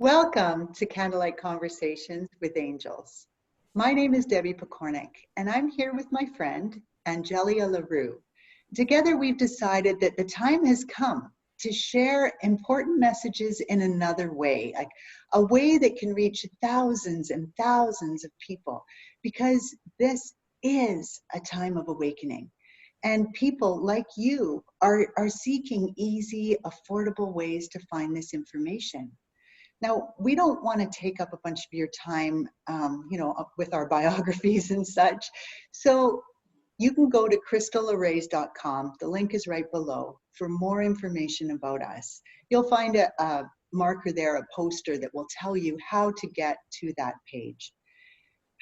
Welcome to Candlelight Conversations with Angels. My name is Debbie Pokornick, and I'm here with my friend, Angelia LaRue. Together, we've decided that the time has come to share important messages in another way, like a way that can reach thousands and thousands of people, because this is a time of awakening. And people like you are seeking easy, affordable ways to find this information. Now, we don't want to take up a bunch of your time, with our biographies and such. So you can go to crystalarrays.com. The link is right below for more information about us. You'll find a marker there, a poster that will tell you how to get to that page.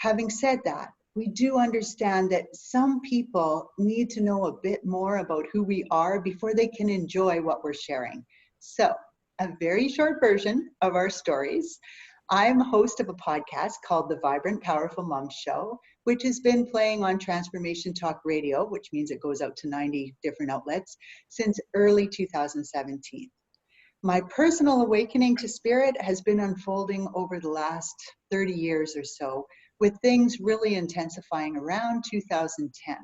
Having said that, we do understand that some people need to know a bit more about who we are before they can enjoy what we're sharing. So, a very short version of our stories. I'm host of a podcast called The Vibrant, Powerful Mom Show, which has been playing on Transformation Talk Radio, which means it goes out to 90 different outlets, since early 2017. My personal awakening to spirit has been unfolding over the last 30 years or so, with things really intensifying around 2010.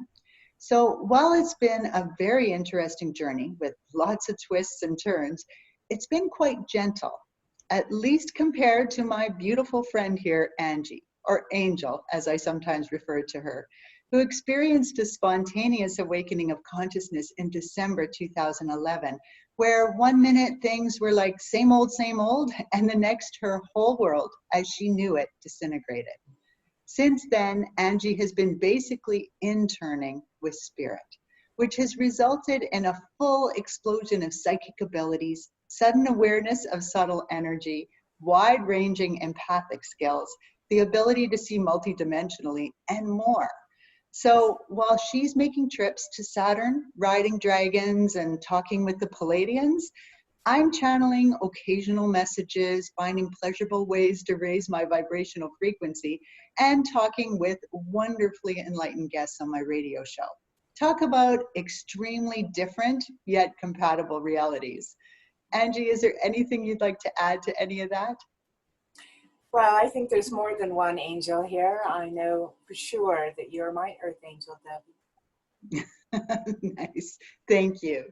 So while it's been a very interesting journey with lots of twists and turns, it's been quite gentle, at least compared to my beautiful friend here, Angie, or Angel, as I sometimes refer to her, who experienced a spontaneous awakening of consciousness in December 2011, where 1 minute things were like same old, and the next her whole world, as she knew it, disintegrated. Since then, Angie has been basically interning with spirit, which has resulted in a full explosion of psychic abilities, sudden awareness of subtle energy, wide-ranging empathic skills, the ability to see multidimensionally, and more. So while she's making trips to Saturn, riding dragons, and talking with the Palladians, I'm channeling occasional messages, finding pleasurable ways to raise my vibrational frequency, and talking with wonderfully enlightened guests on my radio show. Talk about extremely different yet compatible realities. Angie, is there anything you'd like to add to any of that? Well, I think there's more than one angel here. I know for sure that you're my earth angel, Debbie. Nice, thank you.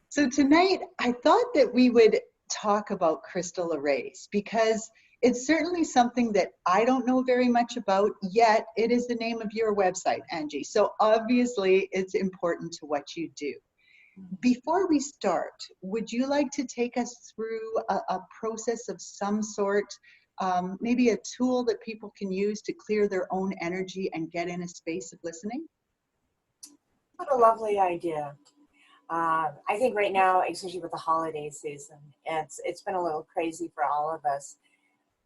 So tonight, I thought that we would talk about crystal arrays because it's certainly something that I don't know very much about, yet it is the name of your website, Angie. So obviously it's important to what you do. Before we start, would you like to take us through a process of some sort, maybe a tool that people can use to clear their own energy and get in a space of listening? What a lovely idea. I think right now, especially with the holiday season, it's been a little crazy for all of us.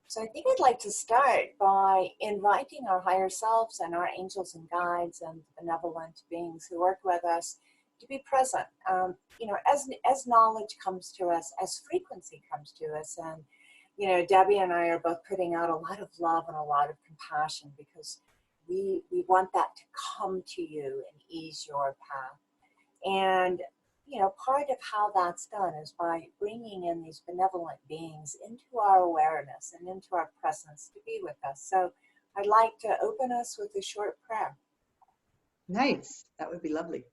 So I think I'd like to start by inviting our higher selves and our angels and guides and benevolent beings who work with us to be present. As knowledge comes to us, as frequency comes to us, and Debbie and I are both putting out a lot of love and a lot of compassion because we want that to come to you and ease your path. And part of how that's done is by bringing in these benevolent beings into our awareness and into our presence to be with us. So I'd like to open us with a short prayer. Nice, that would be lovely.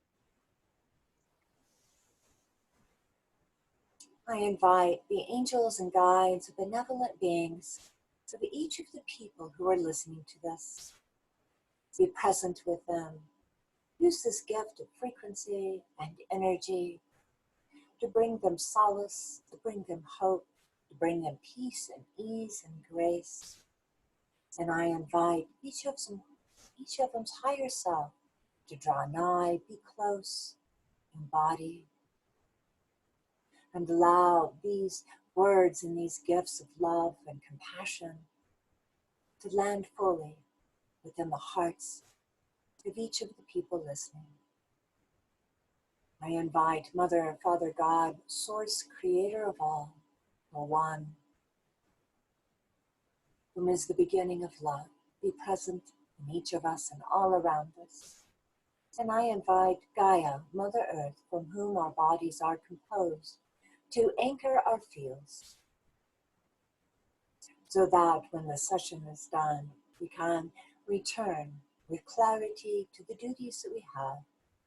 I invite the angels and guides, benevolent beings, of each of the people who are listening to this. Be present with them. Use this gift of frequency and energy to bring them solace, to bring them hope, to bring them peace and ease and grace. And I invite each of them's higher self to draw nigh, be close, embody, and allow these words and these gifts of love and compassion to land fully within the hearts of each of the people listening. I invite Mother, Father God, Source, Creator of all, the One, whom is the beginning of love, be present in each of us and all around us. And I invite Gaia, Mother Earth, from whom our bodies are composed, to anchor our fields. so that when the session is done, we can return with clarity to the duties that we have,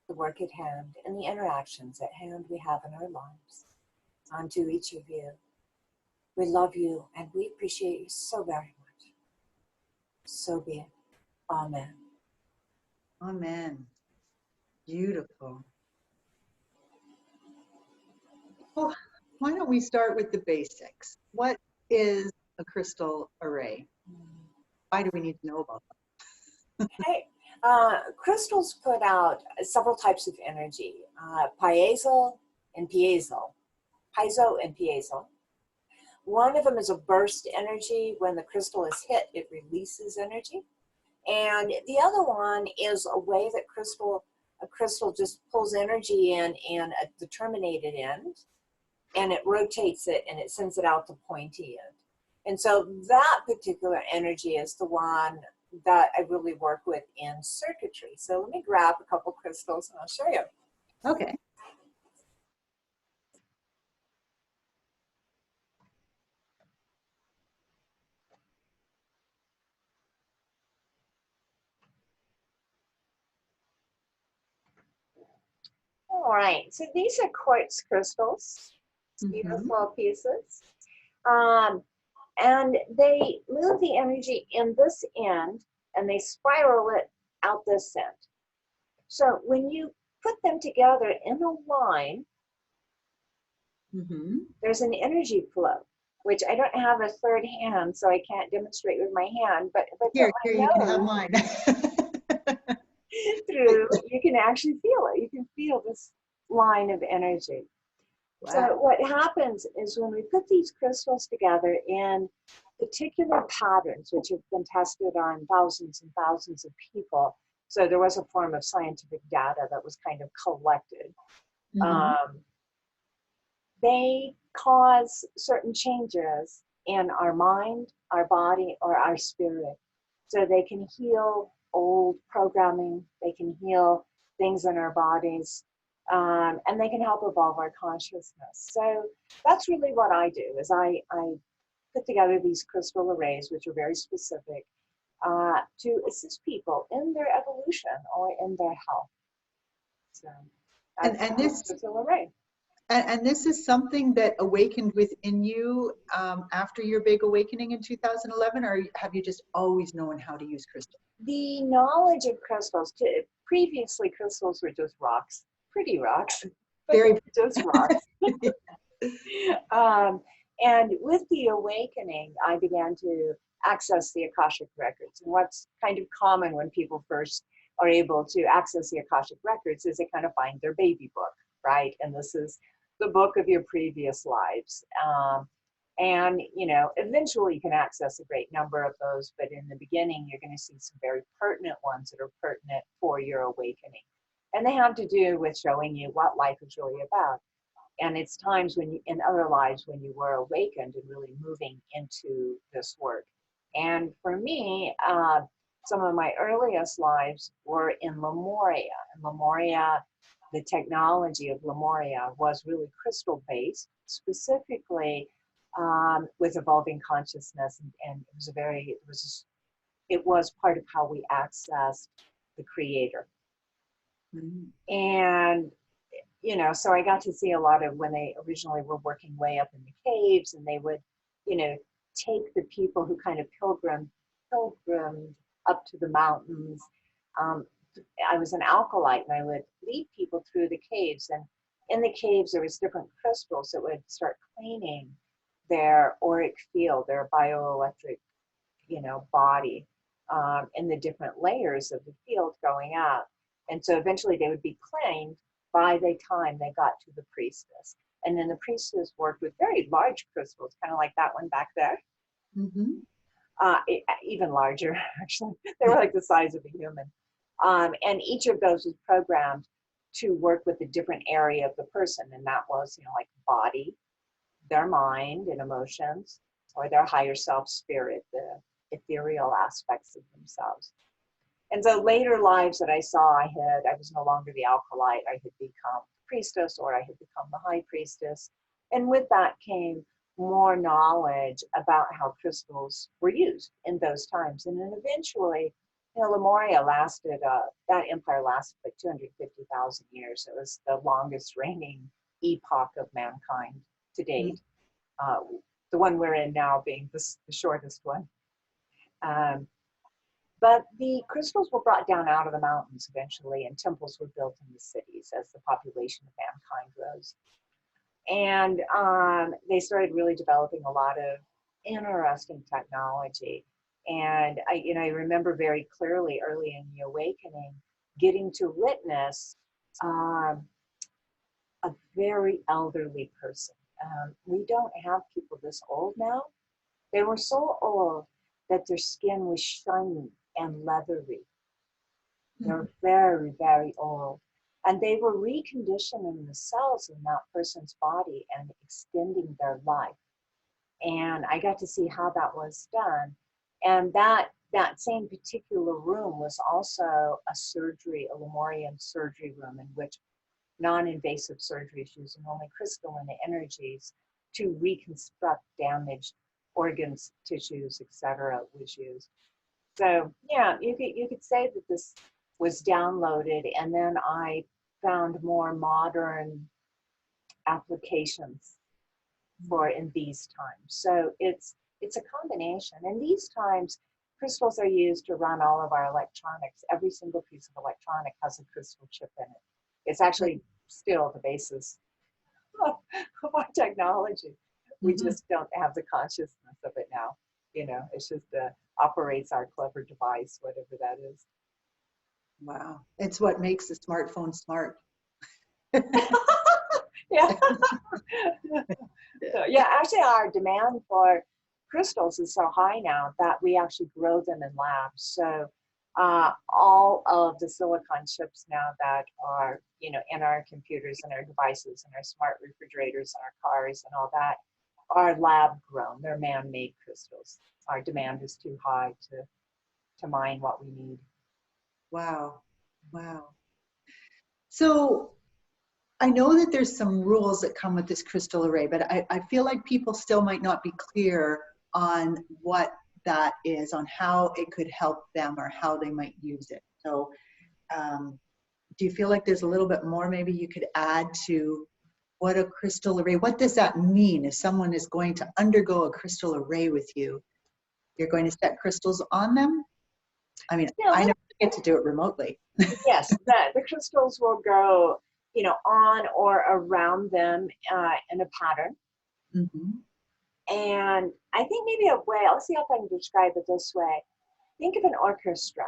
the work at hand, and the interactions at hand we have in our lives. On to each of you. We love you and we appreciate you so very much. So be it. Amen. Amen. Beautiful. Well, why don't we start with the basics? What is a crystal array? Why do we need to know about them? Okay. Crystals put out several types of energy, piezo and piezo. Piezo and piezo. One of them is a burst energy. When the crystal is hit, it releases energy. And the other one is a way that a crystal just pulls energy in at the terminated end, and it rotates it and it sends it out the pointy end. And so that particular energy is the one that I really work with in circuitry. So let me grab a couple crystals and I'll show you. Okay. All right, so these are quartz crystals, beautiful pieces. And they move the energy in this end and they spiral it out this end. So when you put them together in a line, there's an energy flow, which I don't have a third hand, so I can't demonstrate with my hand, but Here, you can have mine. You can actually feel it. You can feel this line of energy. Wow. So what happens is when we put these crystals together in particular patterns, which have been tested on thousands and thousands of people, so there was a form of scientific data that was kind of collected, they cause certain changes in our mind, our body, or our spirit. So they can heal old programming, they can heal things in our bodies, and they can help evolve our consciousness. So that's really what I do, is I put together these crystal arrays, which are very specific, to assist people in their evolution or in their health. So and this crystal array. And this is something that awakened within you after your big awakening in 2011, or have you just always known how to use crystals? The knowledge of crystals, previously crystals were just rocks, pretty rocks, Very just rocks. And with the awakening, I began to access the Akashic records. And what's kind of common when people first are able to access the Akashic records is they kind of find their baby book, right? And this is the book of your previous lives. And, you know, eventually you can access a great number of those, but in the beginning, you're going to see some very pertinent ones that are pertinent for your awakening. And they have to do with showing you what life is really about. And it's times when in other lives when you were awakened and really moving into this work. And for me, some of my earliest lives were in Lemuria. In Lemuria, the technology of Lemuria was really crystal-based, specifically with evolving consciousness, and it was part of how we accessed the Creator. And you know, so I got to see a lot of when they originally were working way up in the caves, and they would, you know, take the people who kind of pilgrimed up to the mountains. I was an alkalite, and I would lead people through the caves, and in the caves there was different crystals that would start cleaning their auric field, their bioelectric, you know, body, in the different layers of the field going out. And so eventually they would be cleaned by the time they got to the priestess. And then the priestess worked with very large crystals, kind of like that one back there. Even larger, actually. They were like the size of a human. And each of those was programmed to work with a different area of the person. And that was, you know, like body, their mind and emotions, or their higher self spirit, the ethereal aspects of themselves. And so later lives that I saw, I was no longer the alkalite, I had become priestess, or I had become the high priestess. And with that came more knowledge about how crystals were used in those times. And then eventually, Lemuria lasted, that empire lasted like 250,000 years. It was the longest reigning epoch of mankind to date. The one we're in now being the shortest one. But the crystals were brought down out of the mountains eventually, and temples were built in the cities as the population of mankind rose. And they started really developing a lot of interesting technology. And I remember very clearly early in the awakening, getting to witness a very elderly person. We don't have people this old now. They were so old that their skin was shiny and leathery. They're very, very old. And they were reconditioning the cells in that person's body and extending their life. And I got to see how that was done. And that same particular room was also a Lemurian surgery room, in which non-invasive surgeries using only crystalline energies to reconstruct damaged organs, tissues, etc. was used. So yeah, you could say that this was downloaded, and then I found more modern applications for in these times. So it's a combination. And these times, crystals are used to run all of our electronics. Every single piece of electronic has a crystal chip in it. It's actually still the basis of our technology. We just don't have the consciousness of it now. It's just operates our clever device, whatever that is. Wow. It's what makes the smartphone smart. Yeah. So, yeah, actually our demand for crystals is so high now that we actually grow them in labs. So all of the silicon chips now that are, in our computers and our devices and our smart refrigerators and our cars and all that are lab grown. They're man-made crystals. Our demand is too high to mine what we need. Wow. Wow. So I know that there's some rules that come with this crystal array, but I feel like people still might not be clear on what that is, on how it could help them or how they might use it. So do you feel like there's a little bit more maybe you could add to what a crystal array, what does that mean if someone is going to undergo a crystal array with you? You're going to set crystals on them? I mean, I never get to do it remotely. Yes, the crystals will go, on or around them in a pattern. And I think maybe I'll see if I can describe it this way. Think of an orchestra.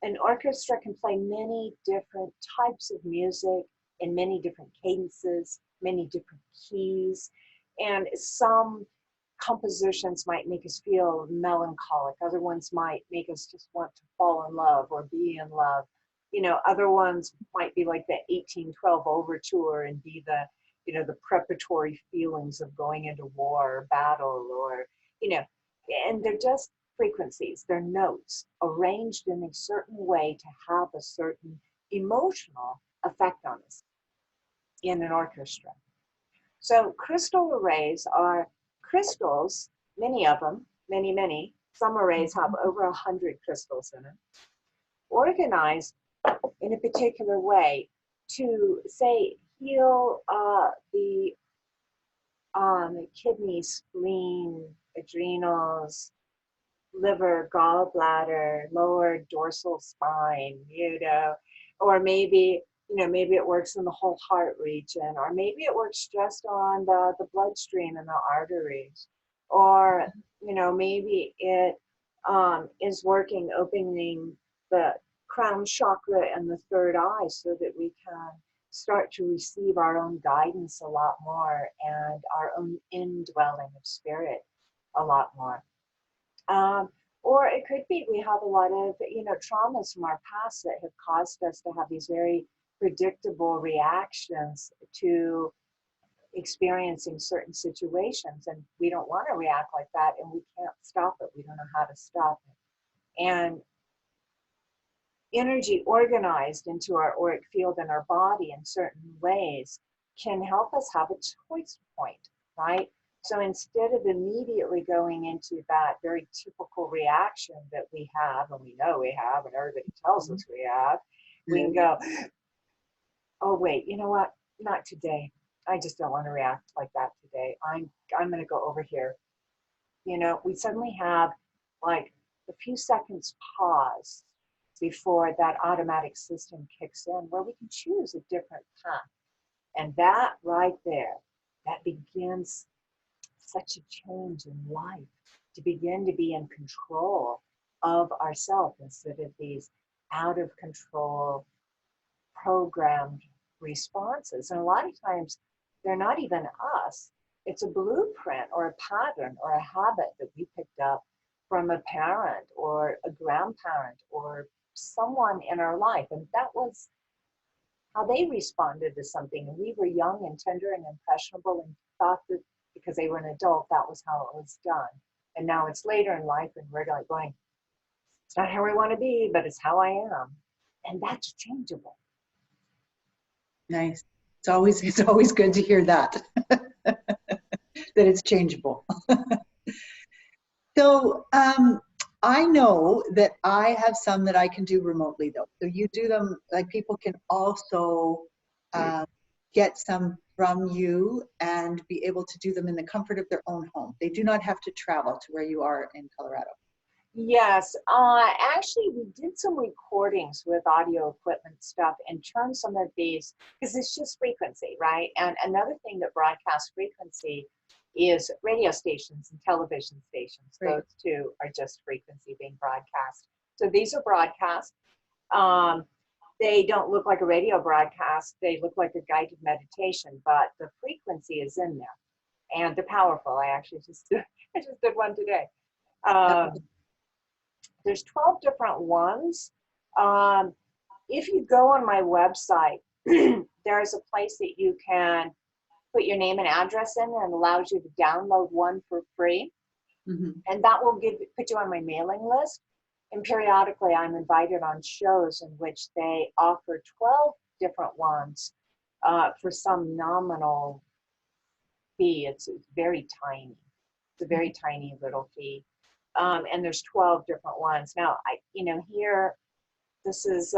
An orchestra can play many different types of music in many different cadences, many different keys. And some compositions might make us feel melancholic. Other ones might make us just want to fall in love or be in love. Other ones might be like the 1812 overture and be the preparatory feelings of going into war or battle or, and they're just frequencies, they're notes arranged in a certain way to have a certain emotional effect on us in an orchestra. So crystal arrays are crystals, many of them, many. Some arrays have over 100 crystals in them, organized in a particular way to, say, heal the kidney, spleen, adrenals, liver, gallbladder, lower dorsal spine, or maybe it works in the whole heart region, or maybe it works just on the bloodstream and the arteries, or maybe it is working opening the crown chakra and the third eye so that we can start to receive our own guidance a lot more and our own indwelling of spirit a lot more. Or it could be we have a lot of traumas from our past that have caused us to have these very predictable reactions to experiencing certain situations, and we don't want to react like that, and we can't stop it. We don't know how to stop it. And energy organized into our auric field and our body in certain ways can help us have a choice point, right? So instead of immediately going into that very typical reaction that we have, and we know we have, and everybody tells us we have, we can go, oh wait, you know what? Not today. I just don't want to react like that today. I'm going to go over here. You know, we suddenly have like a few seconds pause before that automatic system kicks in, where we can choose a different path. And that right there, that begins such a change in life, to begin to be in control of ourselves instead of these out of control programmed responses. And a lot of times they're not even us. It's a blueprint or a pattern or a habit that we picked up from a parent or a grandparent or someone in our life. And that was how they responded to something. And we were young and tender and impressionable and thought that because they were an adult, that was how it was done. And now it's later in life and we're like going, it's not how I want to be, but it's how I am. And that's changeable. Nice. It's always good to hear that, that it's changeable. So I know that I have some that I can do remotely though. So you do them, like people can also get some from you and be able to do them in the comfort of their own home. They do not have to travel to where you are in Colorado. Yes, actually we did some recordings with audio equipment stuff and turned some of these, because it's just frequency, right? And another thing that broadcasts frequency is radio stations and television stations. Right. Those two are just frequency being broadcast. So these are broadcast. They don't look like a radio broadcast. They look like a guided meditation, but the frequency is in there and they're powerful. I just did one today. There's 12 different ones. If you go on my website, there's a place that you can put your name and address in and allows you to download one for free. Mm-hmm. And that will put you on my mailing list. And periodically I'm invited on shows in which they offer 12 different ones for some nominal fee. It's very tiny. It's a very tiny little fee. And there's 12 different ones. Now, here, this is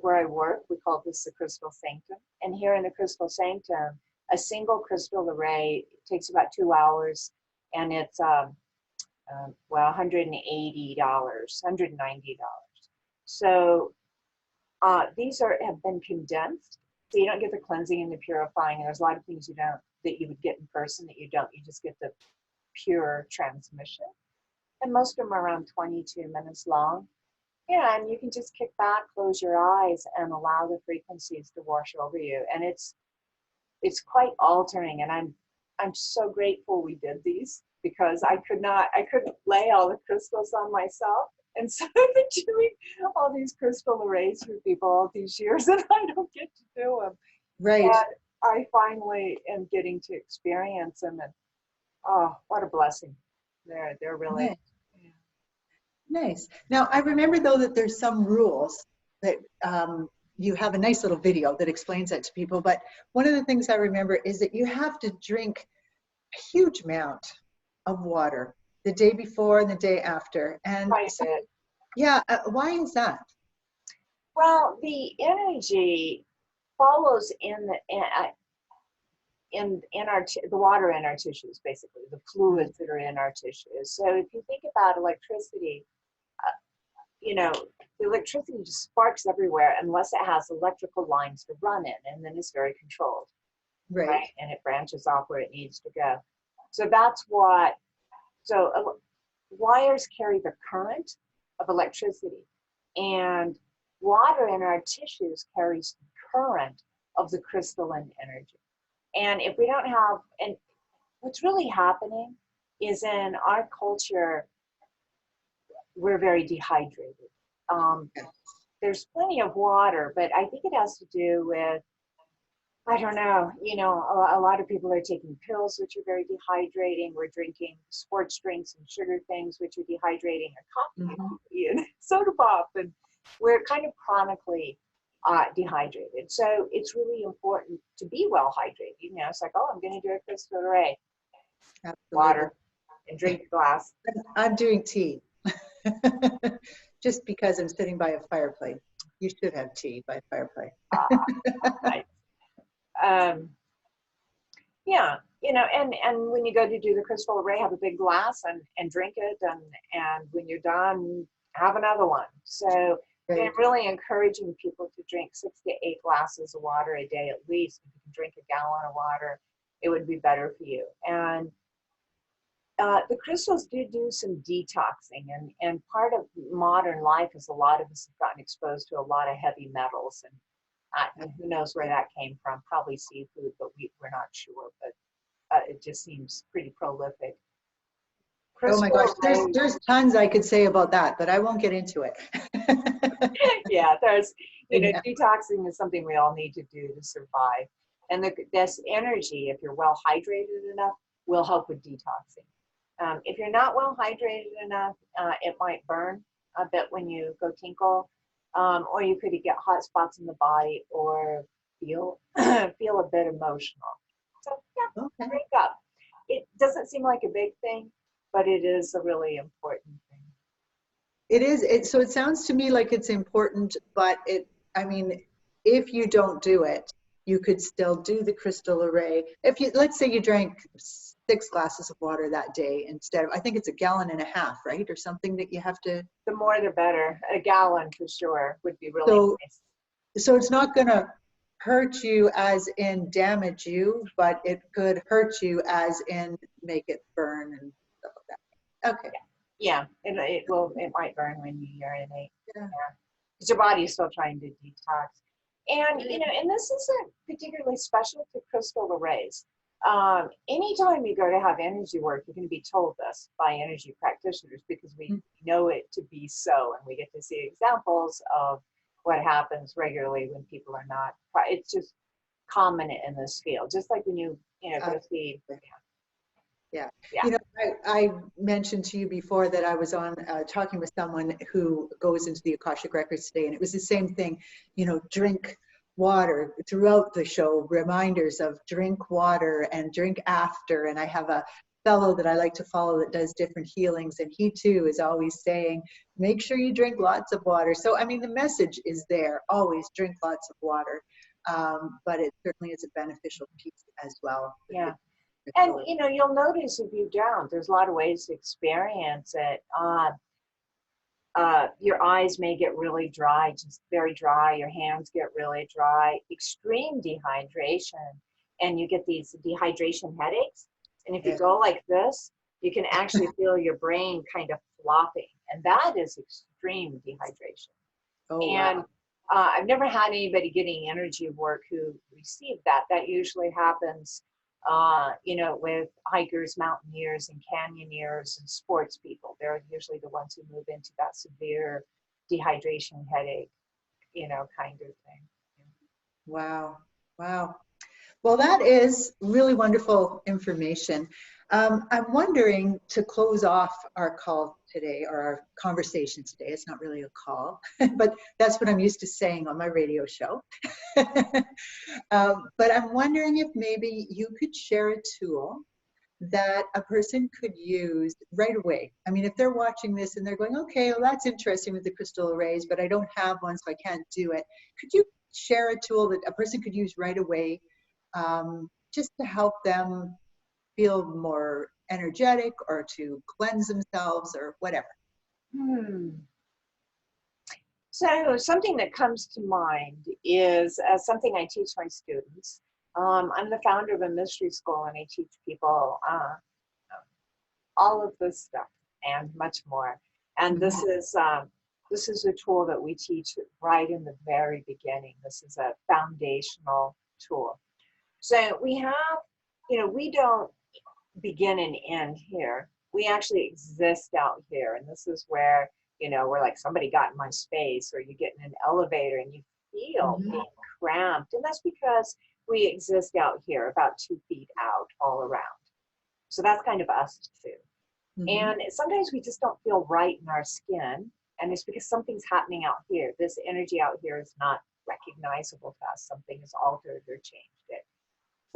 where I work. We call this the Crystal Sanctum. And here in the Crystal Sanctum, a single crystal array takes about 2 hours, and it's $180, $190. So these have been condensed, so you don't get the cleansing and the purifying. And there's a lot of things that you would get in person that you don't. You just get the pure transmission. And most of them are around 22 minutes long. Yeah, and you can just kick back, close your eyes, and allow the frequencies to wash over you. And it's quite altering. And I'm so grateful we did these, because I couldn't lay all the crystals on myself. And so I've been doing all these crystal arrays for people all these years, and I don't get to do them. Right. And I finally am getting to experience them, and oh, what a blessing. They're really Nice. Nice. Now, I remember though that there's some rules that you have a nice little video that explains that to people. But one of the things I remember is that you have to drink a huge amount of water the day before and the day after. And yeah, why is that? Well, the energy follows in the water in our tissues, basically the fluids that are in our tissues. So if you think about electricity, the electricity just sparks everywhere unless it has electrical lines to run in, and then it's very controlled, right? And it branches off where it needs to go. So that's what. So wires carry the current of electricity, and water in our tissues carries the current of the crystalline energy. And if we don't have, and what's really happening is in our culture, we're very dehydrated. There's plenty of water, but I think it has to do with, I don't know, a lot of people are taking pills, which are very dehydrating. We're drinking sports drinks and sugar things, which are dehydrating, and coffee and soda pop, and we're kind of chronically dehydrated. So it's really important to be well hydrated. It's like, oh, I'm going to do a crystal array. Absolutely. water and drink a glass. I'm doing tea. Just because I'm sitting by a fireplace. You should have tea by a fireplace. Nice. Yeah, you know, and when you go to do the crystal array, have a big glass and drink it, and when you're done, have another one. So Right. really encouraging people to drink 6 to 8 glasses of water a day at least. If you can drink a gallon of water, it would be better for you. And the crystals do some detoxing, and part of modern life is a lot of us have gotten exposed to a lot of heavy metals, and who knows where that came from? Probably seafood, but we're not sure. But it just seems pretty prolific. Oh my gosh, there's tons I could say about that, but I won't get into it. Yeah, there's, you know, detoxing is something we all need to do to survive. And this energy, if you're well hydrated enough, will help with detoxing. If you're not well hydrated enough, it might burn a bit when you go tinkle, or you could get hot spots in the body, or feel feel a bit emotional. So yeah, Okay. drink up. It doesn't seem like a big thing, but it is a really important thing. It is. So it sounds to me like it's important, but I mean, if you don't do it, you could still do the crystal array. If you, let's say you drank 6 glasses of water that day instead of, I think it's 1.5 gallons, right? Or something that you have to. The more the better. A gallon for sure would be really nice. So it's not going to hurt you as in damage you, but it could hurt you as in make it burn and stuff like that. Okay. Yeah, it might burn when you urinate. Yeah. Because your body is still trying to detox. And, you know, and this isn't particularly special to crystal arrays. Anytime you go to have energy work, you're going to be told this by energy practitioners, because we know it to be so, and we get to see examples of what happens regularly when people are not. It's just common in this field, just like when you go see. Yeah. Yeah. You know, I mentioned to you before that I was on talking with someone who goes into the Akashic Records today, and it was the same thing, you know, drink water throughout the show, reminders of drink water and drink after. And I have a fellow that I like to follow that does different healings, and he too is always saying, make sure you drink lots of water. So, I mean, the message is there, always drink lots of water, but it certainly is a beneficial piece as well. Yeah. And, you know, you'll notice if you don't, there's a lot of ways to experience it. Your eyes may get really dry, just very dry. Your hands get really dry, extreme dehydration, and you get these dehydration headaches. And if you go like this, you can actually feel your brain kind of flopping, and that is extreme dehydration. Oh, and wow. I've never had anybody getting energy work who received that. That usually happens you know, with hikers, mountaineers, and canyoneers and sports people. They're usually the ones who move into that severe dehydration headache, you know, kind of thing. Wow. Wow. Well, that is really wonderful information. I'm wondering, to close off our call today, or our conversation today, it's not really a call, but that's what I'm used to saying on my radio show. But I'm wondering if maybe you could share a tool that a person could use right away. I mean, if they're watching this and they're going, okay, well, that's interesting with the crystal arrays, but I don't have one, so I can't do it. Could you share a tool that a person could use right away, just to help them feel more energetic, or to cleanse themselves, or whatever? So something that comes to mind is something I teach my students. I'm the founder of a mystery school, and I teach people all of this stuff and much more. And this is a tool that we teach right in the very beginning. This is a foundational tool. So we have, you know, we don't begin and end here. We actually exist out here. And this is where, you know, we're like, somebody got in my space, or you get in an elevator and you feel being cramped. And that's because we exist out here about 2 feet out all around. So that's kind of us too. And sometimes we just don't feel right in our skin. And it's because something's happening out here. This energy out here is not recognizable to us. Something has altered or changed it.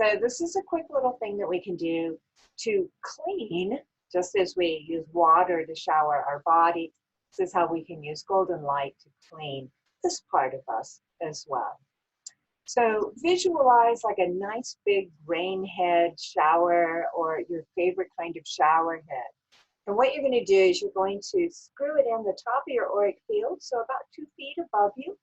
So this is a quick little thing that we can do to clean, just as we use water to shower our body. This is how we can use golden light to clean this part of us as well. So visualize like a nice big rain head shower or your favorite kind of shower head. And what you're going to do is you're going to screw it in the top of your auric field, so about 2 feet above you.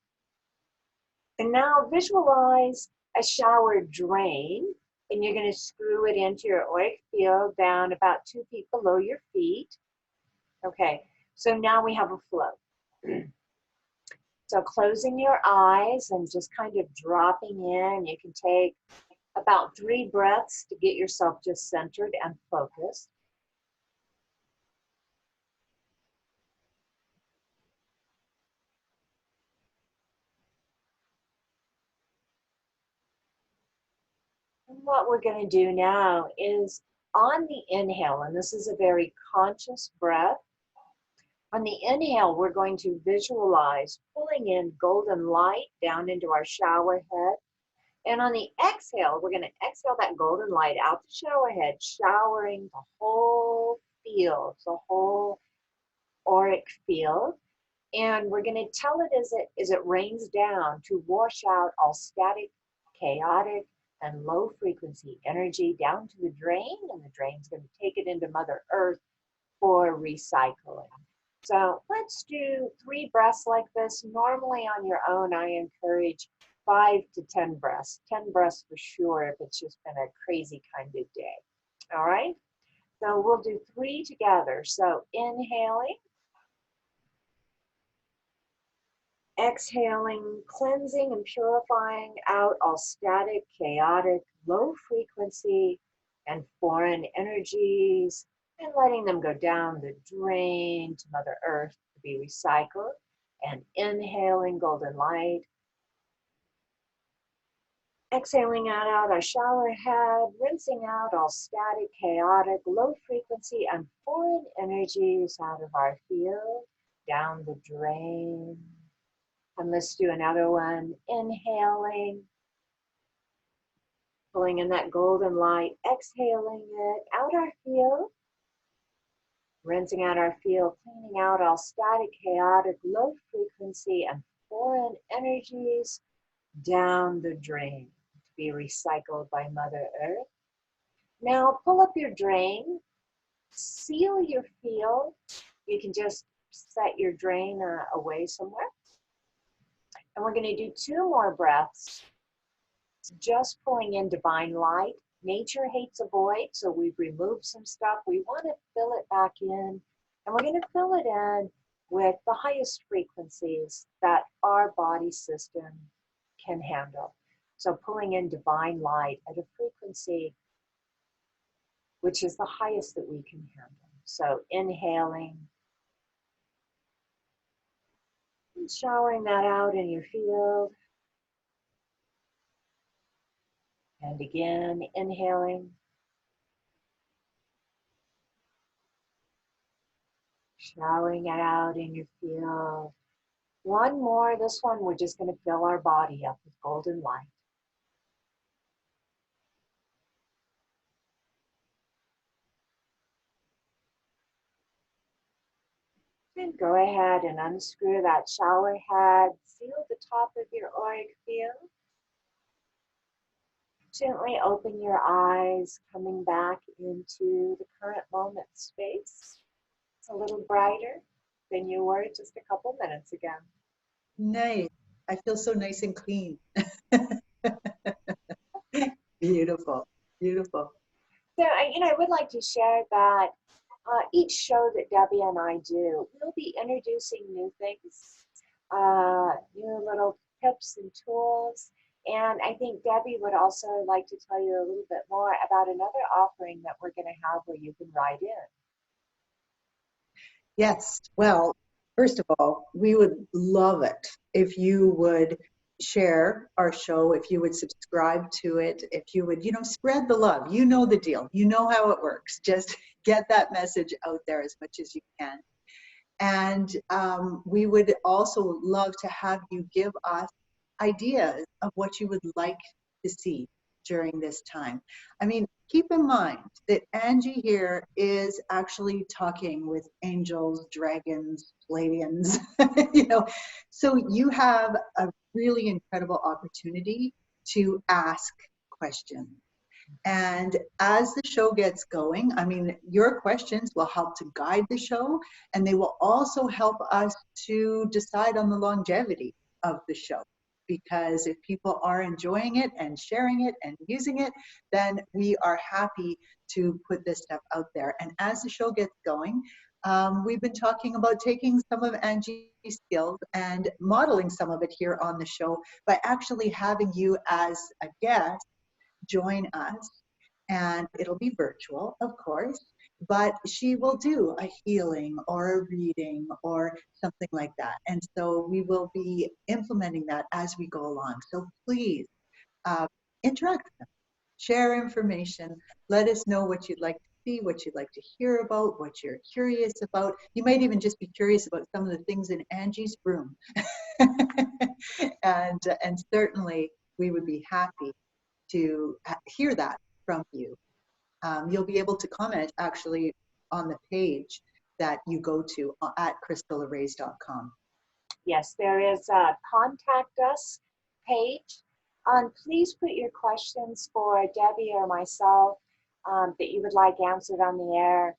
And now visualize a shower drain, and you're going to screw it into your auric field down about 2 feet below your feet. Okay, so now we have a flow. So closing your eyes and just kind of dropping in, you can take about 3 breaths to get yourself just centered and focused. And what we're going to do now is on the inhale, and this is a very conscious breath. On the inhale, we're going to visualize pulling in golden light down into our shower head. And on the exhale, we're going to exhale that golden light out the shower head, showering the whole field, the whole auric field. And we're going to tell it as it rains down to wash out all static, chaotic, and low frequency energy down to the drain. And the drain's going to take it into Mother Earth for recycling. So let's do 3 breaths like this. Normally on your own, I encourage 5 to 10 breaths. 10 breaths for sure if it's just been a crazy kind of day. All right? So we'll do 3 together. So inhaling, exhaling, cleansing and purifying out all static, chaotic, low frequency, and foreign energies, and letting them go down the drain to Mother Earth to be recycled. And inhaling golden light. Exhaling out our shower head, rinsing out all static, chaotic, low frequency, and foreign energies out of our field, down the drain. And let's do another one. Inhaling, pulling in that golden light, exhaling it out our field, rinsing out our field, cleaning out all static, chaotic, low frequency, and foreign energies down the drain to be recycled by Mother Earth. Now pull up your drain, seal your field. You can just set your drain away somewhere. And we're going to do 2 more breaths, just pulling in divine light. Nature hates a void, so we've removed some stuff. We want to fill it back in, and we're going to fill it in with the highest frequencies that our body system can handle. So pulling in divine light at a frequency which is the highest that we can handle. So inhaling, and showering that out in your field. And again, inhaling. Showering it out in your field. One more, this one, we're just going to fill our body up with golden light. And go ahead and unscrew that shower head. Seal the top of your auric field. Gently open your eyes, coming back into the current moment space. It's a little brighter than you were just a couple minutes ago. Nice. I feel so nice and clean. Beautiful, beautiful. So, I would like to share that each show that Debbie and I do, we'll be introducing new things, new little tips and tools. And I think Debbie would also like to tell you a little bit more about another offering that we're going to have where you can write in. Yes. Well, first of all, we would love it if you would share our show, if you would subscribe to it, if you would, spread the love. You know the deal. You know how it works. Just get that message out there as much as you can. And we would also love to have you give us ideas of what you would like to see during this time. I mean, keep in mind that Angie here is actually talking with angels, dragons, Pleiadians, you know, so you have a really incredible opportunity to ask questions. And as the show gets going, I mean, your questions will help to guide the show, and they will also help us to decide on the longevity of the show. Because if people are enjoying it and sharing it and using it, then we are happy to put this stuff out there. And as the show gets going, we've been talking about taking some of Angie's skills and modeling some of it here on the show by actually having you as a guest join us. And it'll be virtual, of course, but she will do a healing or a reading or something like that. And so we will be implementing that as we go along. So please interact with them, share information, let us know what you'd like to see, what you'd like to hear about, what you're curious about. You might even just be curious about some of the things in Angie's room. And certainly we would be happy to hear that from you. You'll be able to comment actually on the page that you go to at crystallarrays.com. Yes, there is a contact us page. Please put your questions for Debbie or myself that you would like answered on the air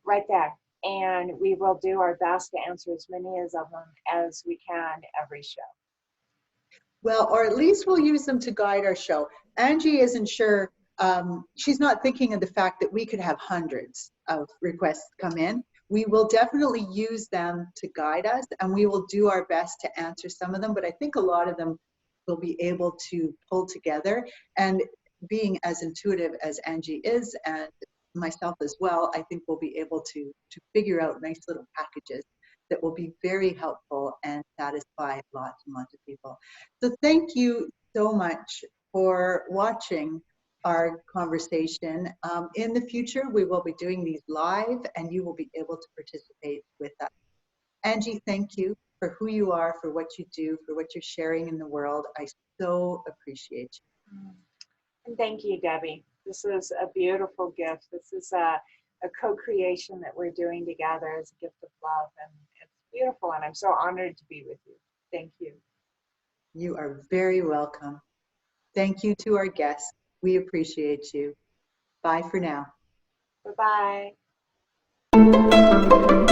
right there. And we will do our best to answer as many of them as we can every show. Well, or at least we'll use them to guide our show. Angie isn't sure. She's not thinking of the fact that we could have hundreds of requests come in. We will definitely use them to guide us, and we will do our best to answer some of them, but I think a lot of them will be able to pull together. And being as intuitive as Angie is, and myself as well, I think we'll be able to figure out nice little packages that will be very helpful and satisfy lots and lots of people. So thank you so much for watching our conversation. In the future, we will be doing these live and you will be able to participate with us. Angie, thank you for who you are, for what you do, for what you're sharing in the world. I so appreciate you. And thank you, Debbie. This is a beautiful gift. This is a co-creation that we're doing together as a gift of love, and it's beautiful, and I'm so honored to be with you. Thank you. You are very welcome. Thank you to our guests. We appreciate you. Bye for now. Bye-bye.